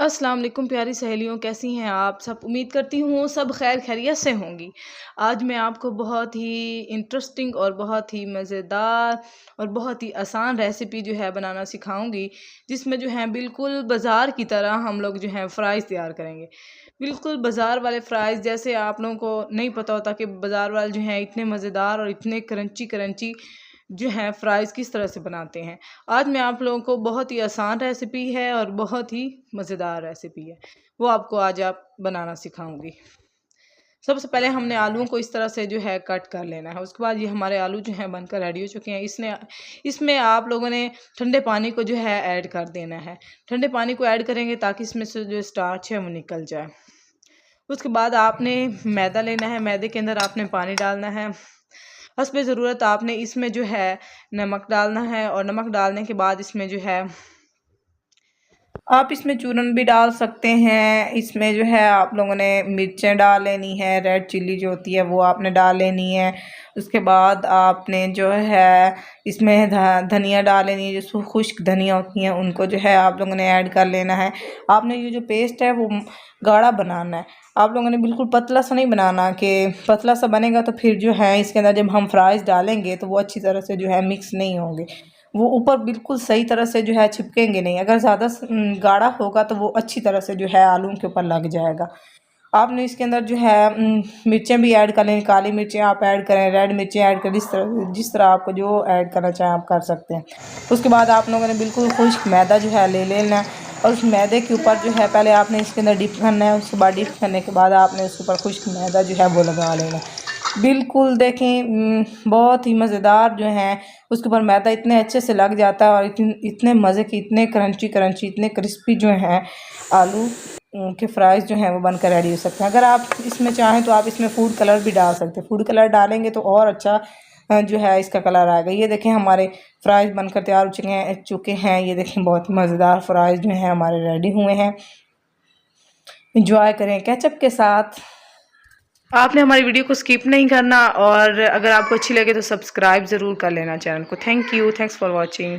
अस्सलाम वालेकुम प्यारी सहेलियों, कैसी हैं आप सब। उम्मीद करती हूँ सब खैर खैरियत से होंगी। आज मैं आपको बहुत ही इंटरेस्टिंग और बहुत ही मज़ेदार और बहुत ही आसान रेसिपी जो है बनाना सिखाऊंगी, जिसमें जो है बिल्कुल बाज़ार की तरह हम लोग जो है फ़्राइज़ तैयार करेंगे। बिल्कुल बाज़ार वाले फ़्राइज़ जैसे आप लोगों को नहीं पता होता कि बाज़ार वाले जो हैं इतने मज़ेदार और इतने क्रंची क्रंची जो हैं फ़्राइज़ किस तरह से बनाते हैं। आज मैं आप लोगों को बहुत ही आसान रेसिपी है और बहुत ही मज़ेदार रेसिपी है, वो आपको आज आप बनाना सिखाऊंगी। सबसे पहले हमने आलूओं को इस तरह से जो है कट कर लेना है। उसके बाद ये हमारे आलू जो हैं बनकर रेडी हो चुके हैं। इसमें आप लोगों ने ठंडे पानी को जो है ऐड कर देना है। ठंडे पानी को ऐड करेंगे ताकि इसमें से जो स्टार्च है वो निकल जाए। उसके बाद आपने मैदा लेना है। मैदे के अंदर आपने पानी डालना है। हस्बे ज़रूरत आपने इसमें जो है नमक डालना है, और नमक डालने के बाद इसमें जो है आप इसमें चूरन भी डाल सकते हैं। इसमें जो है आप लोगों ने मिर्चें डाल लेनी है, रेड चिल्ली जो होती है वो आपने डाल लेनी है। उसके बाद आपने जो है इसमें धनिया डाल लेनी है, जो खुश्क धनिया होती हैं उनको जो है आप लोगों ने ऐड कर लेना है। आपने ये जो पेस्ट है वो गाढ़ा बनाना है। आप लोगों ने बिल्कुल पतला सा नहीं बनाना, कि पतला सा बनेगा तो फिर जो है इसके अंदर जब हम फ्राइज़ डालेंगे तो वो अच्छी तरह से जो है मिक्स नहीं होंगे, वो ऊपर बिल्कुल सही तरह से जो है चिपकेंगे नहीं। अगर ज़्यादा गाढ़ा होगा तो वो अच्छी तरह से जो है आलू के ऊपर लग जाएगा। आपने इसके अंदर जो है मिर्चें भी ऐड कर लें। काली मिर्चें आप ऐड करें, रेड मिर्चें ऐड करें, जिस तरह आपको जो ऐड करना चाहें आप कर सकते हैं। उसके बाद आप लोगों ने बिल्कुल खुश्क मैदा जो है ले लेना है, और उस मैदे के ऊपर जो है पहले आपने इसके अंदर डिप करना है। उसके बाद डिप करने के बाद आपने उसके ऊपर खुश्क मैदा जो है वो लगा लेना है। बिल्कुल देखें बहुत ही मज़ेदार जो है उसके ऊपर मैदा इतने अच्छे से लग जाता है, और इतने मज़े की, इतने क्रंची क्रंची, इतने क्रिस्पी जो हैं आलू के फ्राइज़ जो हैं वो बनकर रेडी हो सकते हैं। अगर आप इसमें चाहें तो आप इसमें फूड कलर भी डाल सकते हैं। फूड कलर डालेंगे तो और अच्छा जो है इसका कलर आएगा। ये देखें हमारे फ्राइज़ बनकर तैयार हो चुके हैं। ये देखें बहुत मज़ेदार फ्राइज़ जो हैं हमारे रेडी हुए हैं। इंजॉय करें केचप के साथ। आपने हमारी वीडियो को स्किप नहीं करना, और अगर आपको अच्छी लगे तो सब्सक्राइब ज़रूर कर लेना चैनल को। Thank you, thanks for watching.